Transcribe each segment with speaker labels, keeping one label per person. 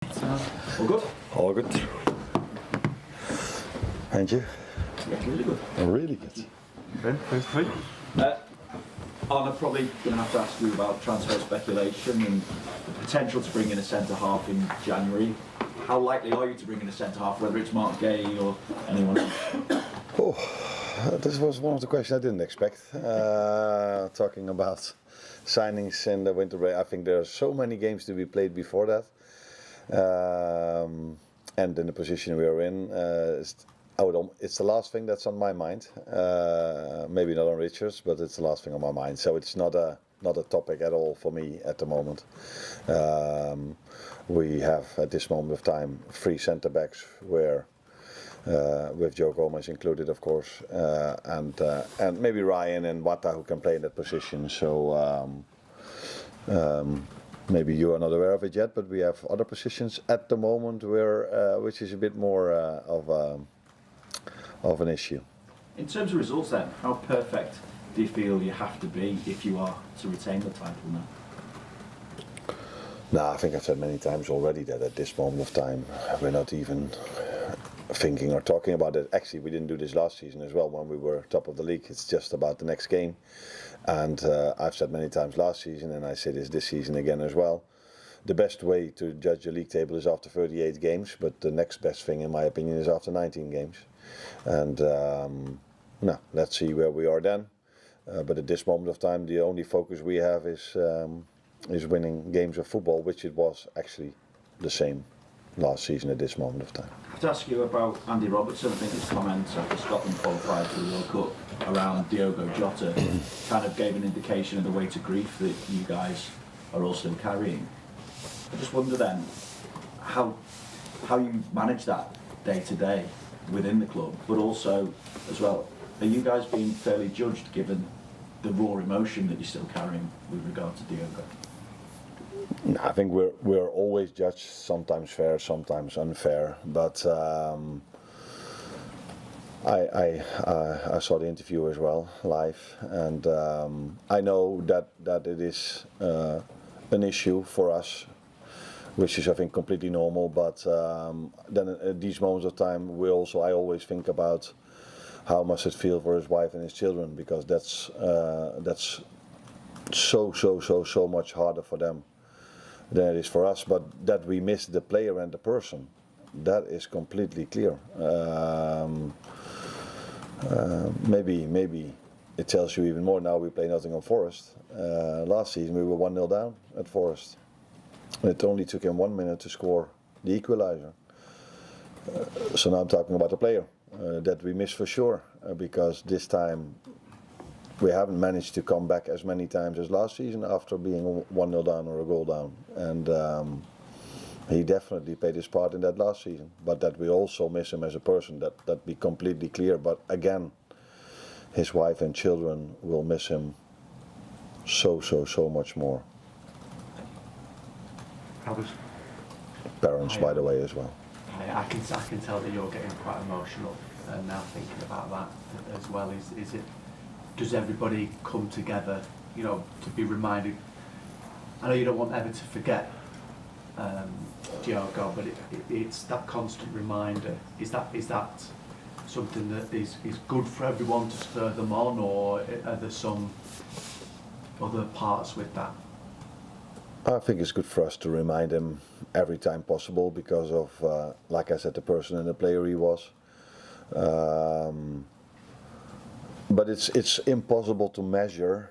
Speaker 1: All good?
Speaker 2: All good. And you?
Speaker 1: Yeah, really good.
Speaker 2: Really good.
Speaker 3: Ben, thanks for me.
Speaker 1: Arne, probably going to have to ask you about transfer speculation and the potential to bring in a centre-half in January. How likely are you to bring in a centre-half, whether it's Mark Gay or anyone else?
Speaker 2: This was one of the questions I didn't expect. Talking about signings in the winter break, I think there are so many games to be played before that. And in the position we are in, it's the last thing that's on my mind. Maybe not on Richard's, but it's the last thing on my mind. So it's not a topic at all for me at the moment. We have at this moment of time 3 centre backs, where with Joe Gomez included, of course, and maybe Ryan and Wata, who can play in that position. So. Maybe you are not aware of it yet, but we have other positions at the moment which is a bit more of an issue.
Speaker 1: In terms of results then, how perfect do you feel you have to be if you are to retain the title now?
Speaker 2: No, I think I've said many times already that at this moment of time we're not even thinking or talking about it. Actually, we didn't do this last season as well when we were top of the league. It's just about the next game. And I've said many times last season, and I say this season again as well, the best way to judge the league table is after 38 games, but the next best thing in my opinion is after 19 games. And let's see where we are then. But at this moment of time, the only focus we have is winning games of football, which it was actually the same last season at this moment of time.
Speaker 1: I have to ask you about Andy Robertson. I think his comments after Scotland qualified for the World Cup around Diogo Jota kind of gave an indication of the weight of grief that you guys are all still carrying. I just wonder then how you manage that day to day within the club, but also as well, are you guys being fairly judged given the raw emotion that you're still carrying with regard to Diogo?
Speaker 2: No, I think we're always judged, sometimes fair, sometimes unfair. But I saw the interview as well live, and I know that it is an issue for us, which is I think completely normal. But then at these moments of time, I always think about how must it feel for his wife and his children, because that's so much harder for them than it is for us. But that we miss the player and the person, that is completely clear. Maybe it tells you even more now. We play Nottingham Forest. Last season we were 1-0 down at Forest. It only took him 1 minute to score the equaliser. So now I'm talking about the player that we miss for sure, because this time we haven't managed to come back as many times as last season after being 1-0 down or a goal down. And he definitely played his part in that last season. But that we also miss him as a person, that be completely clear. But again, his wife and children will miss him so much more. Parents, by the way, as well.
Speaker 3: I can tell that you're getting quite emotional now thinking about that as well. Is it? Does everybody come together, to be reminded? I know you don't want ever to forget Diogo, but it's that constant reminder. Is that something that is good for everyone to spur them on, or are there some other parts with that?
Speaker 2: I think it's good for us to remind him every time possible because of, like I said, the person and the player he was. But it's impossible to measure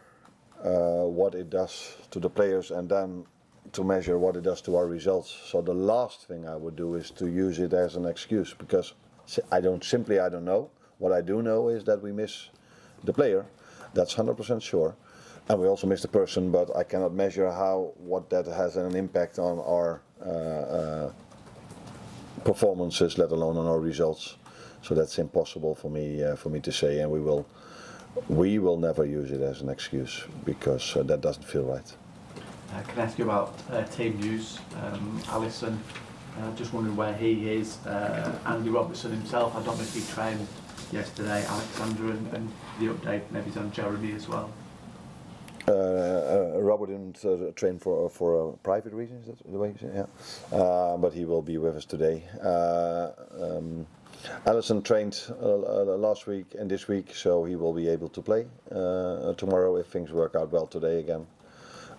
Speaker 2: what it does to the players and then to measure what it does to our results. So the last thing I would do is to use it as an excuse, because I don't know. What I do know is that we miss the player. That's 100% sure. And we also miss the person, but I cannot measure what that has an impact on our performances, let alone on our results. So that's impossible for me to say, and we will never use it as an excuse, because that doesn't feel right.
Speaker 3: Can I ask you about team news? Alisson, just wondering where he is. Andy Robertson himself, I don't know if he trained yesterday. Alexander, and the update maybe is on Jeremy as well.
Speaker 2: Robert didn't train for a private reason. Is that the way you say it? Yeah. But he will be with us today. Allison trained last week and this week, so he will be able to play tomorrow if things work out well today again.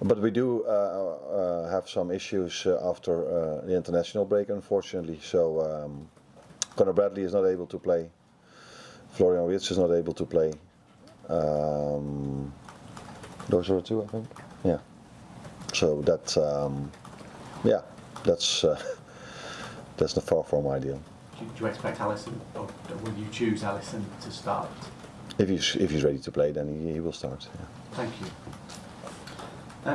Speaker 2: But we do have some issues after the international break, unfortunately. So Conor Bradley is not able to play. Florian Wirtz is not able to play. Those are the two, I think. Yeah. So that's that's not far from ideal.
Speaker 3: Do you expect Alisson, or will you choose Alisson to start?
Speaker 2: If he's ready to play, then he will start. Yeah.
Speaker 3: Thank you.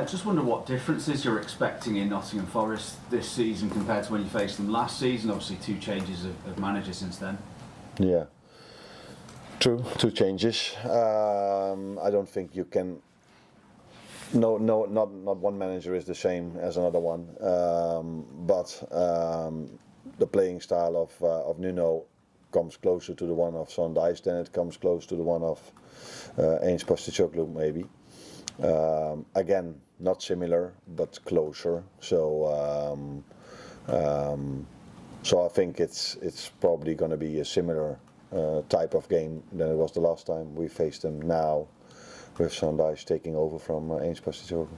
Speaker 1: Just wonder what differences you're expecting in Nottingham Forest this season compared to when you faced them last season. Obviously, 2 changes of manager since then.
Speaker 2: Yeah. True. 2 changes. I don't think you can. No, not one manager is the same as another one. But the playing style of Nuno comes closer to the one of Sondheis than it comes close to the one of Ainge Postecoglou, maybe. Again, not similar, but closer. So I think it's probably going to be a similar type of game than it was the last time we faced them now, with Sondheis taking over from Ainge Postecoglou.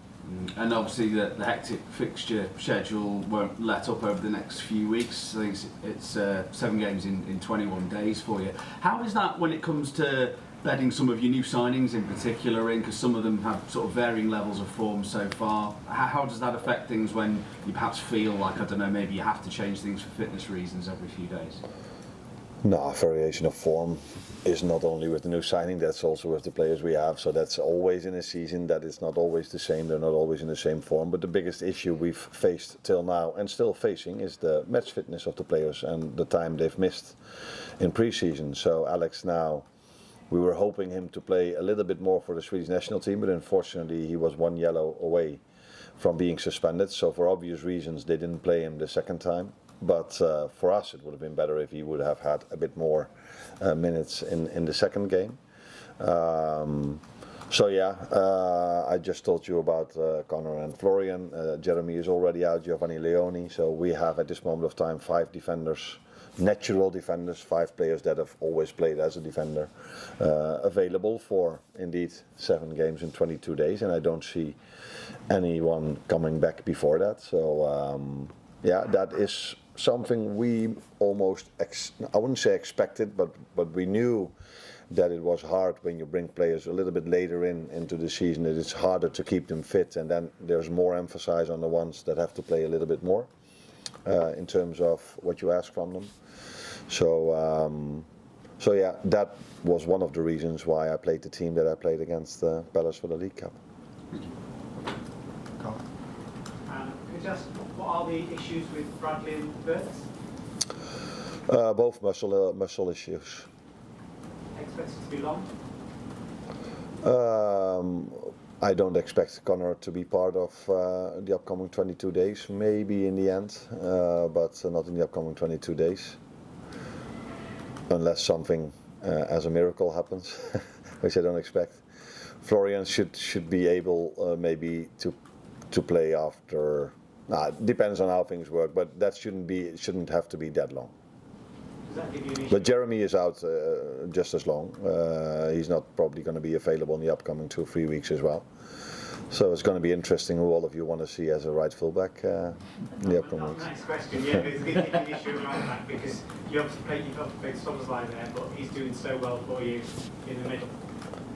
Speaker 1: And obviously the hectic fixture schedule won't let up over the next few weeks. I think it's 7 games in 21 days for you. How is that when it comes to bedding some of your new signings in particular in, because some of them have sort of varying levels of form so far? How does that affect things when you perhaps feel like, I don't know, maybe you have to change things for fitness reasons every few days?
Speaker 2: No, variation of form is not only with the new signing, that's also with the players we have. So that's always in a season that it's not always the same, they're not always in the same form. But the biggest issue we've faced till now and still facing is the match fitness of the players and the time they've missed in pre-season. So Alex now, we were hoping him to play a little bit more for the Swedish national team, but unfortunately he was 1 yellow away from being suspended. So for obvious reasons they didn't play him the second time. But for us it would have been better if he would have had a bit more minutes in the second game. So yeah, I just told you about Conor and Florian. Jeremy is already out, Giovanni Leoni. So we have at this moment of time 5 defenders, natural defenders, 5 players that have always played as a defender, available for indeed 7 games in 22 days. And I don't see anyone coming back before that. So yeah, that is something we almost, I wouldn't say expected, but we knew that it was hard when you bring players a little bit later into the season, that it's harder to keep them fit, and then there's more emphasis on the ones that have to play a little bit more in terms of what you ask from them. So yeah, that was one of the reasons why I played the team that I played against Palace for the League Cup.
Speaker 4: Just what are the issues with Bradley and Wirtz?
Speaker 2: Both muscle issues.
Speaker 4: Expected to be long?
Speaker 2: I don't expect Conor to be part of the upcoming 22 days. Maybe in the end, but not in the upcoming 22 days. Unless something as a miracle happens, which I don't expect. Florian should be able maybe to play after. Depends on how things work, but that shouldn't have to be that long.
Speaker 4: Does that give you an issue?
Speaker 2: But Jeremy is out just as long. He's not probably going to be available in the upcoming 2 or 3 weeks as well. So it's going to be interesting who all of you want to see as a right fullback in the upcoming weeks.
Speaker 4: Nice question, yeah, but it's an issue around that because you've obviously played Szoboszlai there, but he's doing so well for you in the middle.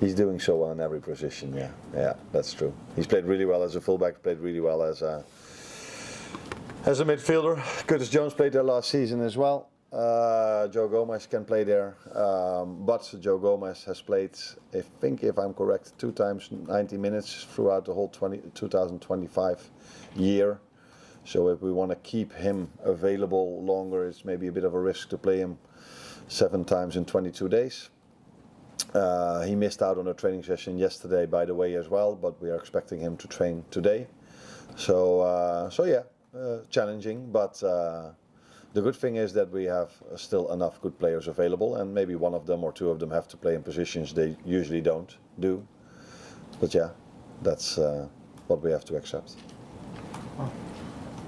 Speaker 2: He's doing so well in every position, yeah, that's true. He's played really well as a fullback, played really well as a midfielder. Curtis Jones played there last season as well. Joe Gomez can play there, but Joe Gomez has played, I think if I'm correct, 2 times 90 minutes throughout the whole 2025 year. So if we want to keep him available longer, it's maybe a bit of a risk to play him 7 times in 22 days. He missed out on a training session yesterday, by the way, as well, but we are expecting him to train today. So yeah, challenging, but the good thing is that we have still enough good players available, and maybe 1 of them or 2 of them have to play in positions they usually don't do. But yeah, that's what we have to accept.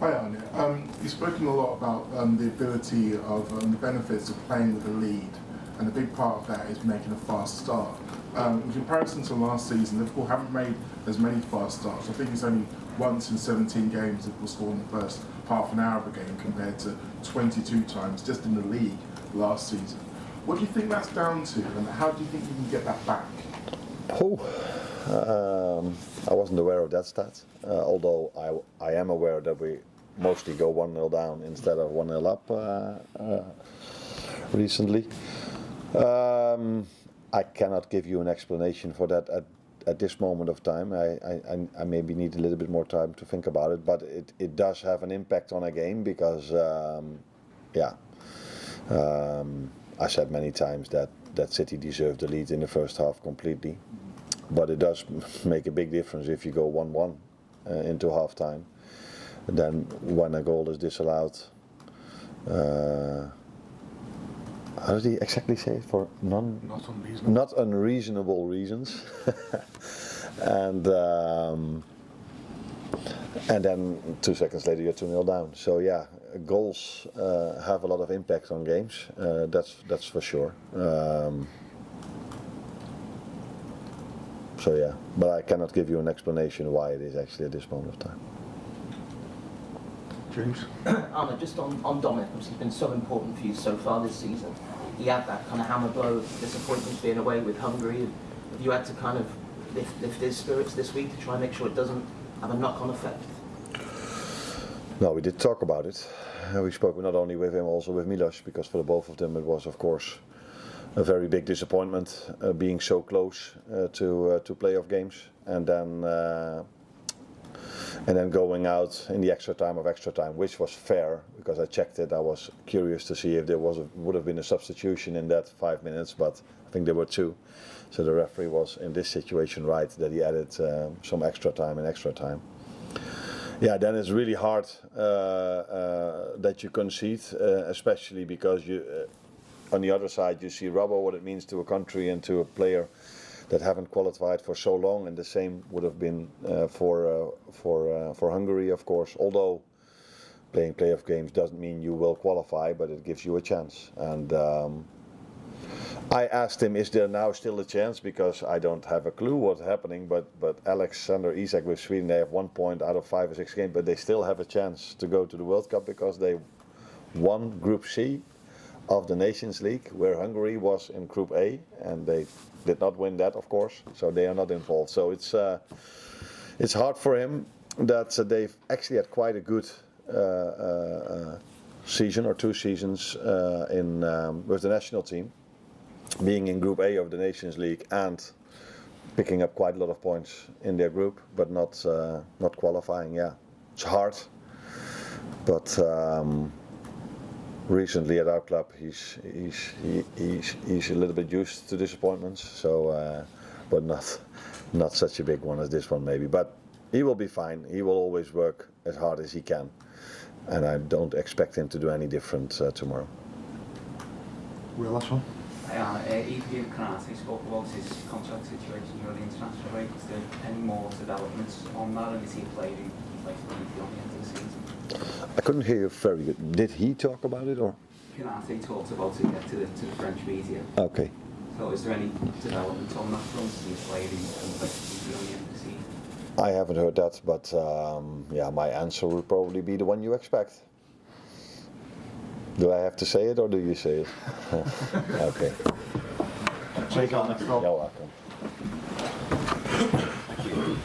Speaker 5: Hi Arne. You've spoken a lot about the ability of the benefits of playing with a lead, and a big part of that is making a fast start. In comparison to last season, Liverpool haven't made as many fast starts. I think it's only once in 17 games Liverpool scored in the first half an hour of a game compared to 22 times just in the league last season. What do you think that's down to, and how do you think you can get that back?
Speaker 2: I wasn't aware of that stat, although I am aware that we mostly go 1-0 down instead of 1-0 up recently. I cannot give you an explanation for that at this moment of time. I maybe need a little bit more time to think about it, but it does have an impact on a game because, I said many times that City deserved the lead in the first half completely, but it does make a big difference if you go 1-1 into half time. Then when a goal is disallowed, how did he exactly say it? For not unreasonable reasons. and then 2 seconds later you're 2-0 down. So yeah, goals have a lot of impact on games. That's for sure. So yeah, but I cannot give you an explanation why it is actually at this moment of time.
Speaker 1: James?
Speaker 6: Arne, just on Dominic, which has been so important for you so far this season. He had that kind of hammer blow of disappointment being away with Hungary. Have you had to kind of lift his spirits this week to try and make sure it doesn't have a knock-on effect?
Speaker 2: No, we did talk about it. We spoke not only with him, also with Milos, because for the both of them it was, of course, a very big disappointment being so close to playoff games, and then going out in the extra time, which was fair because I checked it. I was curious to see if there would have been a substitution in that 5 minutes, but I think there were 2. So the referee was in this situation right that he added some extra time. Yeah, then it's really hard that you concede, especially because you. On the other side, you see Robbo, what it means to a country and to a player that haven't qualified for so long, and the same would have been for Hungary, of course. Although playing playoff games doesn't mean you will qualify, but it gives you a chance. And I asked him, is there now still a chance? Because I don't have a clue what's happening. But Alexander Isak with Sweden, they have 1 point out of 5 or 6 games, but they still have a chance to go to the World Cup because they won Group C of the Nations League, where Hungary was in Group A, and they did not win that, of course, so they are not involved. So it's hard for him that they've actually had quite a good season or 2 seasons with the national team, being in Group A of the Nations League and picking up quite a lot of points in their group, but not qualifying. Yeah, it's hard, but. Recently at our club, he's a little bit used to disappointments, so but not such a big one as this one maybe. But he will be fine. He will always work as hard as he can, and I don't expect him to do any different tomorrow.
Speaker 1: Will, last one.
Speaker 7: Ibrahim Kanate spoke about his contract situation during the international break. Is there any more developments on that, and is he a player who plays on the end of the season?
Speaker 2: I couldn't hear you very good. Did he talk about it or?
Speaker 7: Kanate talked about it to the French media.
Speaker 2: Okay.
Speaker 7: So is there any development on that front? Is he a player who can play on the end of the season?
Speaker 2: I haven't heard that, but yeah, my answer would probably be the one you expect. Do I have to say it or do you say it? Okay.
Speaker 1: Take on next.
Speaker 2: You're welcome.
Speaker 1: Thank you.